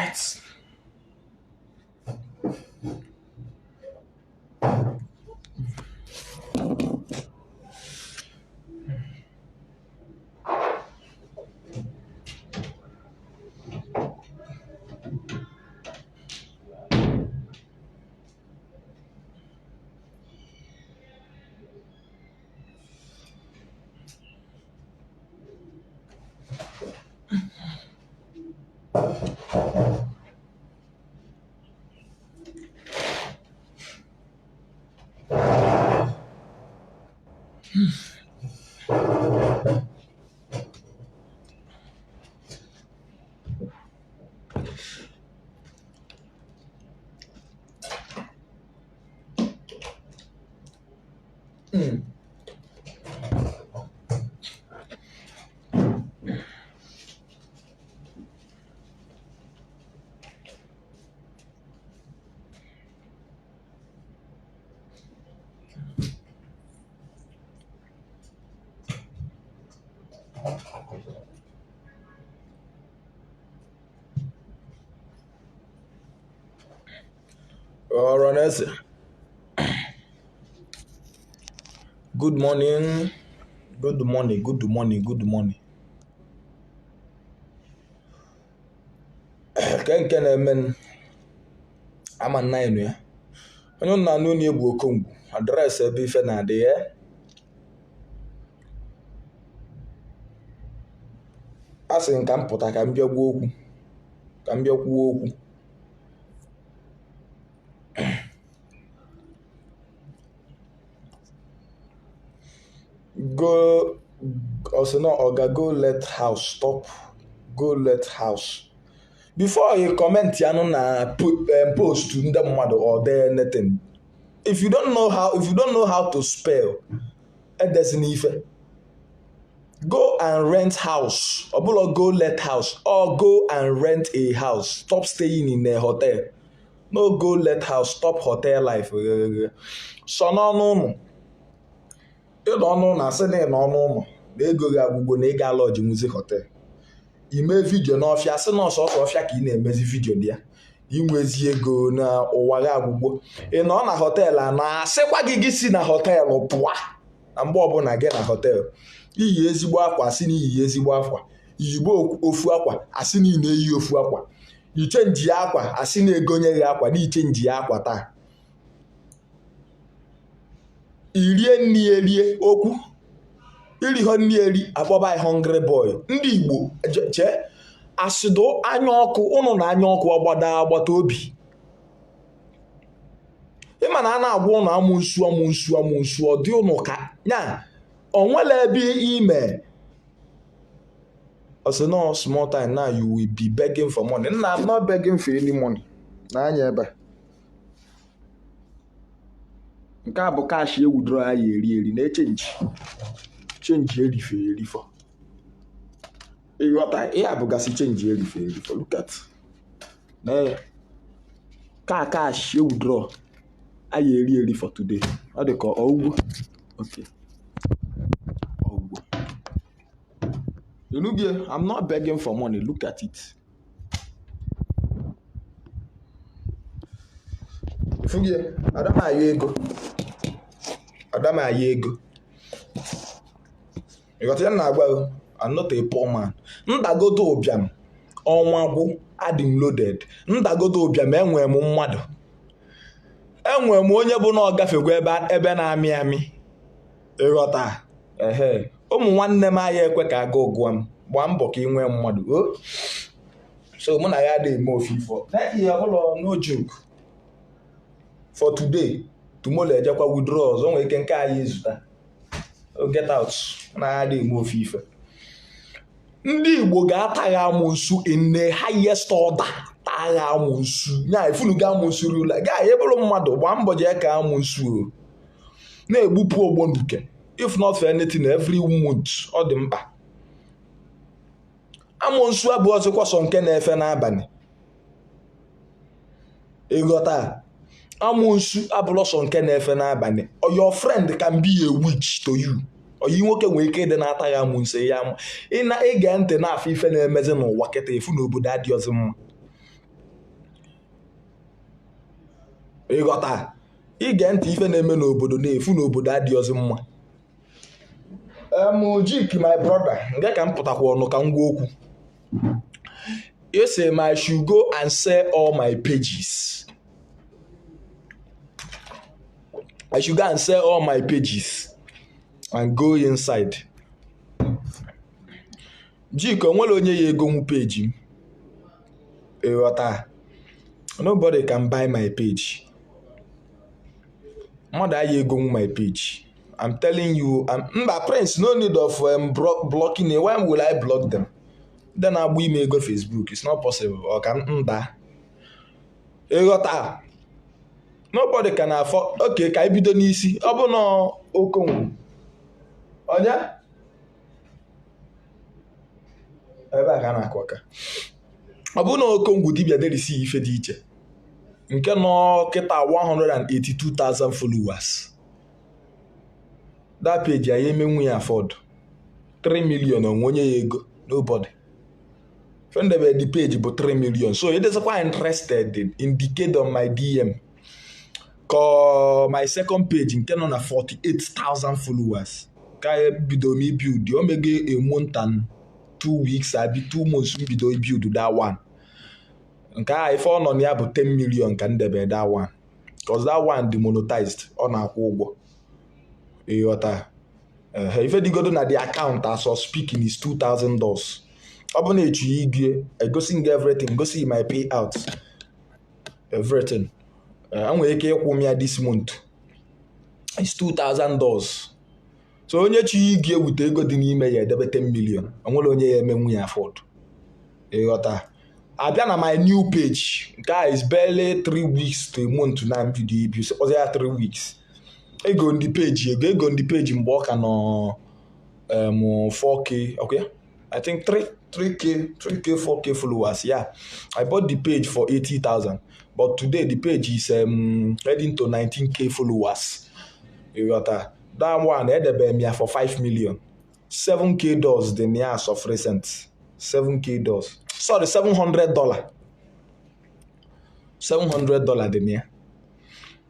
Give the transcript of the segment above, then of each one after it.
right. Oronese. Good morning. Good morning. Good morning. Good morning. Kenke na-emen ama nna enu ya. Onye nna anụ ni egbu okongwu. Adreesị ebe ife na-adị ya. Asị nka m pụta ka m bịa gwa okwu. Ka m bịa kwuo okwu. Go also no OGA go let house stop. Go let house. Before you comment ya no na post to ndị mmadụ or there anything. If you don't know how to spell, edesina ife. Go and rent house. Obulo go let house or go and rent a house. Stop staying in a hotel. No go let house. Stop hotel life. So no. You don't know na say no no. Na ego ga agbugbo na ego lodge music hotel. Ime video na ofia say no so ofia ka ị na-emezi video dia. Inwezi ego na ụwa ga agbugbo. Ị nọ na hotel na asịkwa gị si na hotel pụa. Na mgbe ọbụla gị na hotel. Iyi ezigbo akwa asị na iyi ezigbo akwa. Iyigbo ofu akwa asị na ị na-eyi ofu akwa. Ichenji akwa asị na egonye gị akwa na ichenji akwa taa. Irie nni erie okwu. Iri ho nni eri akpọba hungry boy. Ndị Igbo che asịdo anya ọkụ ụnụ na anya ọkụ agbata obi. Ịma na a na-agwa ụnụ amụnsu ọ dị ụnụ ka nya onwele ebe ime. Also no small time now you will be begging for money. Nah, I'm not begging for any money. Na anya ebe. Nke a bụ cash e withdraw ya eri na change erifo. Ịghọta ihe abụgasị change erifo. Look at. Na cash e withdraw aye eri for today. Ọ dị ka ọgwụ. Okay. You look here, I'm not begging for money. Look at it. Look here, Adama ayego. You got your nagwa. I'm not a poor man. Ndagodo obiam. Onwagwu adding loaded. Ndagodo obiam enwe m mmadụ. Enwe m onye bụ na ọ gafegwa ebe na-amị. Ịghọta. Ụmụ nwanne m anya ekwe ka aga ọgụa m gbaa mbọ ka ị nwee mmadụ. So mụ na ya dị eme ofifo. No joke. For today, tomorrow ejekwa withdraw ọzọ nwere ike nke anyị zụta. Get out. Na ya dị eme ofifo. Ndị Igbo ga-ata ya amụnsu in the highest order. Taa ya amụnsu. Nya ifunu ga amụnsu rula. Ga ebụrụ mmadụ gbaa mbọ jee ka amụnsu. Na-egbupụ ogbonuke. If not for anything, every month ọ dị mkpa. Amụnsu abụ ọzọkwa sọ nke na-efe n'abalị. Ịghọta. Amụnsu abụrụ sọ nke na-efe n'abalị. Or your friend can be a witch to you. Or you nwoke nwere ike ịdị na-ata ya amụnsu ya. Ị na-ege ntị na-afọ ife na-emezi n'ụwa kịta efu n'obodo adị ọzọ mma. ịghọta ige ntị ife na-eme n'obodo na-efu n'obodo adịghịzi mma. Jik my brother nke ka m pụtakwa ọnụ ka m gwa okwu. You say I should go and sell all my pages. I should go and sell all my pages and go inside. Jik onwere onye ya ego nwu page m. Nobody can buy my page. Mother I ego nwu my page. I'm telling you, Mba Prince, no need of blocking it. Why will I block them? Then I'll be me go Facebook. It's not possible. Or can nobody can afford. Okay, ka ibido n'isi. Obu no okongwu. Onya? Ebe aka na akwaka. Obu no okongwu Dibia dey see ife dị iche. Nke no kita 182,000 followers. That page I emenwe afford 3 million on onye ego. Nobody. Friend of the page but 3 million. So it is quite interested in indicate on my DM. Cause my second page in on a 48,000 followers. Kaya bido me build. The omega a month and 2 weeks. I be 2 months bido build that one. Kaya if on ya about 10 million can be that one. Cause that one demonetized on our Ogo. If you go to the account as of speaking is $2,000. I go sing everything. Go see my payouts. Everything. I'm going to pay this month. It's $2,000. So when you get with the good email, you have 10 million. I'm going to afford. I've been on my new page. Guys, barely 3 weeks to a month to now. Suppose I have 3 weeks. I go on the page. I go on the page and work on 4K. Okay, I think 3K, 4K followers. Yeah, I bought the page for 80,000, but today the page is heading to 19K followers. You got that one? Me for 5 million, 7K dollars the nearest of recent. 7K dollars. Sorry, $700. $700 the near.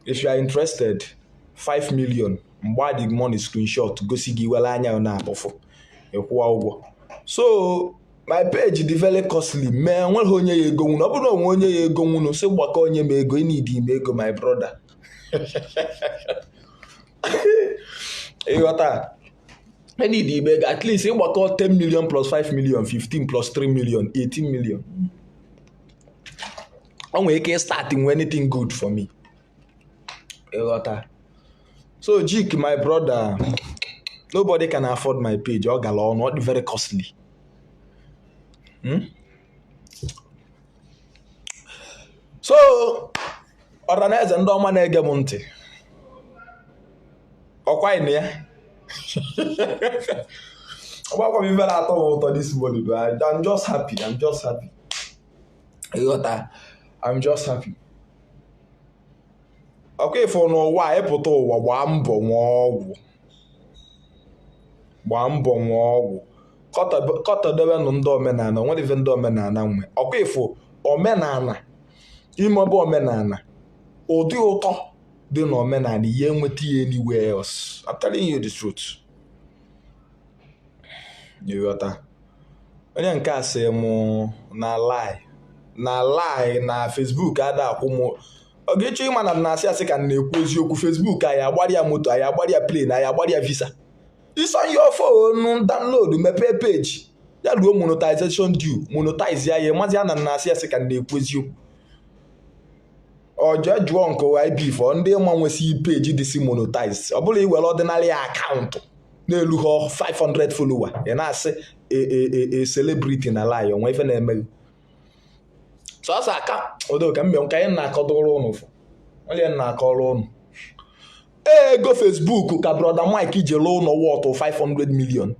If you are interested. 5 million. Why the money screenshot go see anya na abofo. So my page is very costly. Man, when honye ye go no, but no honye ye go no. Say waka honye me go need me go my brother. I need the at least say waka 10 million plus 5 million, 15 plus 3 million, 18 million. I'm going starting when anything good for me. So, Jik, my brother, nobody can afford my page. Or galon, not very costly. So, organize and don't manage a monte. Or quite near. Welcome even at all this morning. I'm just happy. I'm just happy. I'm just happy. Okay, for no why put over one bomb. Cut a devil domenana, what even domenana. Okay, for or menana. Immobile menana. Or do you talk? Do no menana, young with tea anywhere else. I'm telling you the truth. You got that. When you say more, na lie, na Facebook, ada kumo. Ogechi mana na asị ka na-ekwu eziokwu. Facebook anyị agbara ya moto, anyị agbara ya plane, anyị agbara ya visa. It's on your phone, download, mepee page. Ya ruo monetization due, monetize ya ye mazi ya na asị ka na-ekwu eziokwu. Oje jụọ nke IB for ndị ma nwesi page dị si monetize. Ọ bụla iwere ordinary account n'elu ho 500 follower. Ya na asị a celebrity na lie onwe ife na-eme. So as aka odo ka mbem ka yin na akodoro unu fo. Only na akoro unu. Go Facebook ka brother Mike je lo no worth 500 million.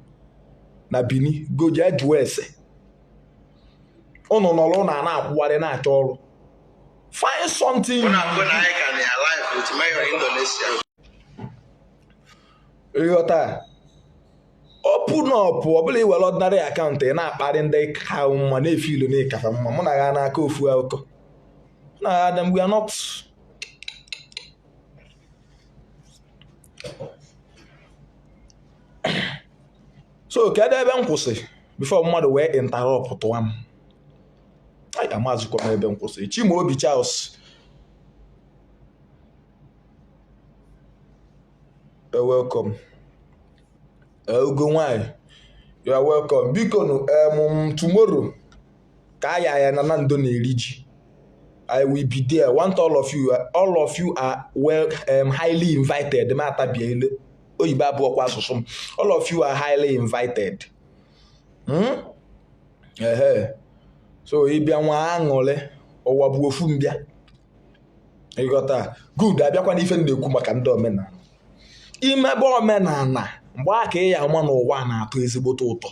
Na Bini go je ese. Ono no lo na akwuware na acho oru. Find something. When I'm going to can alive with Mayor Indonesia. Open up, probably well ordinary account na akpari ndị ka mma na efilu na ikafa mma mụ na ya na aka ofu akụkọ. Na them we are not So kedu ebe m kwụsị before mmadụ wee interrupt tụwa m. Anyị amazịkwa m ebe m kwụsị. Chimaobi Charles. You're welcome. Ugo nwanyị. You are welcome. Biko no tomorrow ka ya na ndo na-eri ji. I will be there. Want all of you are well highly invited. Mata biele. Oyibo abụọ kwa asụsụ m. All of you are highly invited. So ịbịa nwa aṅụle ọwa bụ ofu mbịa. Ịghọta. Good, abịakwa n'ife na-ekwu maka ndị omenala. Imebe omenala mgbe aka ya ama n'ụwa na-atọ ezigbote ụtọ.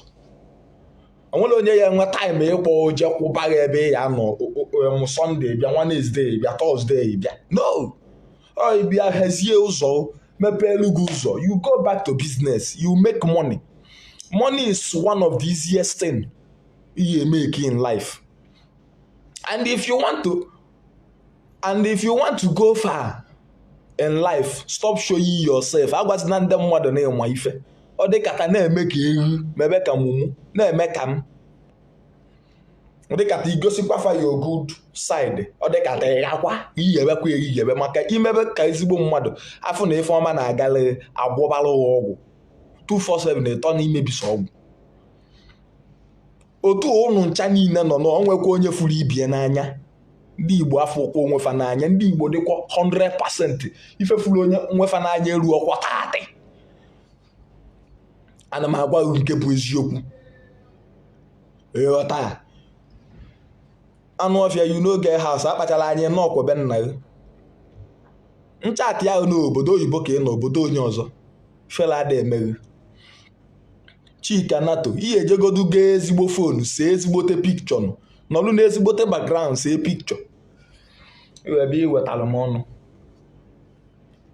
Onwere onye ya enwe time ịkpọ oje kwụba ebe ya nọ Sunday bịa Wednesday bịa Thursday bịa. No. Ọ bịa hazie ụzọ mepelu gị ụzọ. You go back to business. You make money. Money is one of the easiest thing you make in life. And if you want to go far in life, stop showing yourself. Agwazina ndị mmadụ na-enwe ife. Ọ dị ka na-eme ka ehu, mebe ka mumu, na-eme ka m. Ọ dị ka igosikwa fa your good side. Ọ dị ka ịghakwa iyebekwa eyiyebe maka imebe ka ezigbo mmadụ afọ na ife ọma na-agale agwọbara ọgwụ 247 na-etọ n'imebisi ọgwụ. Otu ụnụ ncha niile nọ n'onwekwa onye furu ibie n'anya. Ndị Igbo afọ ụkwụ onwefa n'anya. Ndị Igbo dịkwa 100% ife furu onye nwefa n'anya eru ọkwa 30. Ana m agwa uru nke bụ eziokwu. Ịghọta. Anụ ọfịa you no get house akpachala anyị n'ọkwebe nna gị. Nchatị ahụ n'obodo oyibo ka ị nọ obodo onye ọzọ. Fela ada emeghe. Chika Nato ihe ejegodu ga ezigbo phone see ezigbote picture nọlụ na ezigbote background see picture. Ebe iwetara m ọnụ.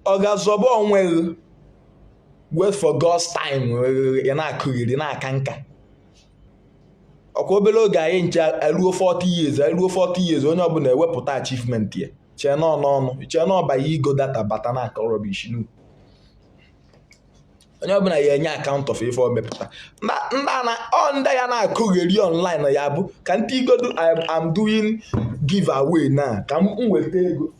Ọ ga-azọba onwe wait for God's time ya na-akụghiri na-aka nka. Ọkwa obere oge anyị nche eruo 40 years onye ọbụla ewepụta achievement ya. Chee n'ọnụ. Chee n'ọbanye igo data bata na aka rubbish nu. Onye ọbụla ya enye account of ife o mepụta. Ndị ya na-akụgheri online ya bụ ka ndị igodo I'm doing giveaway na ka m nweta ego.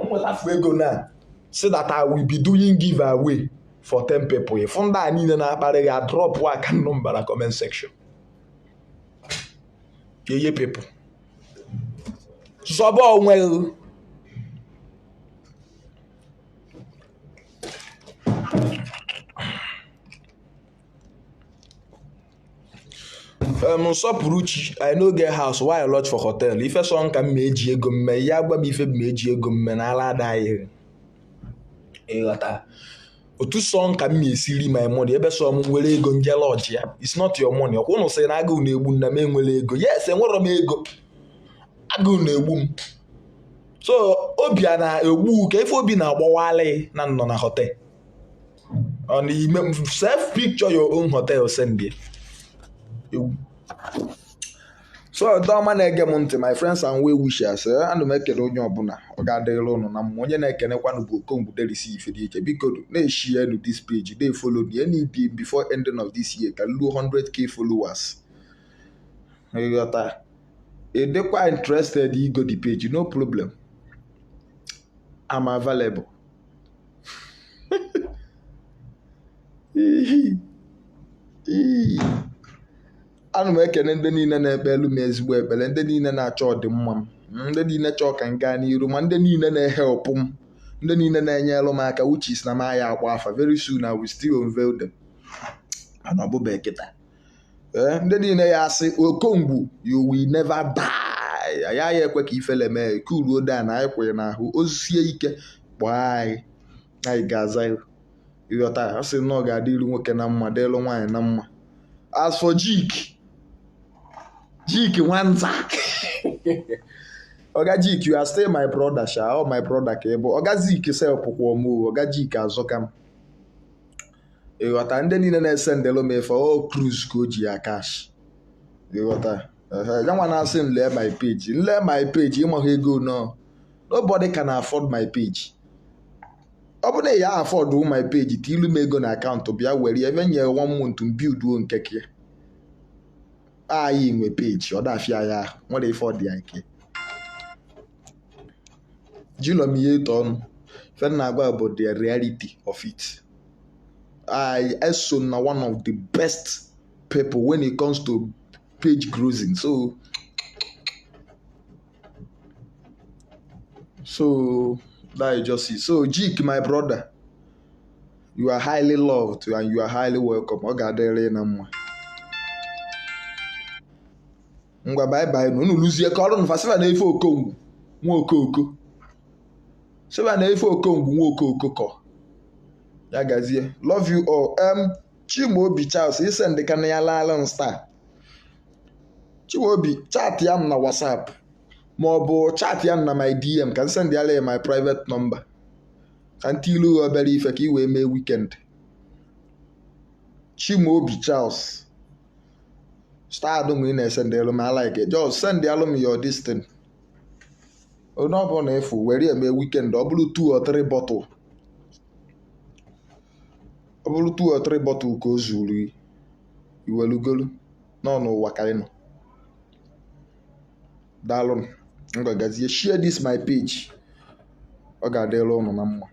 M nwetafu ego na so that I will be doing giveaway for 10 people. If ndị a niile na-akparị ya drop aka number na comment section. Yeye people. Zọba onwe. Nsọpụrụ chi I no get house why I lodge for hotel. Ife sọ nka m eji ego mme ya gwa m ife m eji ego mme na ala ada anyị. Ịghọta. Otu sọ nka m esiri my money ebe sọ m nwere ego nje lodge ya. It's not your money. Ọkwa ụnụ sị na agụụ na-egbu nna m enwere ego. Yes, enwere m ego. Agụụ na-egbu m. So obi a na-egbu ka ife obi na-agbawali na nọ na hotel. On the self picture your own hotel send there. So dọma na-ege m ntị my friends and well wishers. Ana m ekele onye ọbụla ọ ga-adịrị ụnụ na mma. Onye na-ekenekwanụ bụ Okongwu derisi ife dị iche. Biko na-eshare nu this page dey follow me any day before ending of this year ka luo 100k followers. Ịghọta. Ịdịkwa interested igo the page no problem. I'm available. Ana m ekene ndị niile na-ekpe elu m ezigbo ekpere, ndị niile na-achọ ọdịmma m, ndị niile chọọ ka m gaa n'iru, ma ndị niile na-ehelp m, ndị niile na-enyelu m aka which is na m aya akwa afa. Very soon I will still unveil them. Ana ọbụba eketa. Ndị niile ya asị Okongwu you will never die. Aya ya ekwe ka ifele mee kuruo dan anyị kwere n'ahụ ozie ike kpọọ anyị ga-aza ịghọta. Asị na ọ ga-adịru nwoke na mma dịlụ nwaanyị na mma. As for Jik Nwanza Oga Jik, you are still my brother, sha. Oh, my brother ka ebo. Oga Zik self kwa mu. Oga Jik azọka m. Ịghọta ndị niile na-esendelo m efe cruise ka o ji ya cash. Ịghọta. Ya nwa na-asị m lee my page. Lee my page ịmaghị ego no. Nobody can afford my page. ọ bụ na ya afford my page tilu m ego na akaụntụ bịa were ebe nye 1 month build nke ke anyị nwe page ọ dafịa ya nwere ife ọ dị ya ike jilo m ihe ịtọ ọnụ fe na-agwa about the reality of it. I also na one of the best people when it comes to page grossing. So that is just it. So Jik, my brother, you are highly loved and you are highly welcome. Ogadere na mwa. Ngwa bye bye. No luzie ka ọrụ nfa seba na ife okongwu nwa okoko. Seba na ife okongwu nwa okoko ko. Ya gazie. Love you all. Chimaobi Charles, he send the kana ya lalan star. Chimaobi, chat yam na WhatsApp. Mobo chat yam na my DM. Can send yale my private number. Until you are very if we may weekend. Chimaobi Charles. Star don't win send the alum. I like it. Just send the alum your distance. Oh no, upon a fool. Where you may weekend double 2 or 3 bottle. Ọ bụrụ 2 or 3 bottle ka o zuru iwelugolu n'ọnụ ụwa ka ịnọ daalụ ngwa gazie share this my page ọ ga-adịrị ụnụ na mma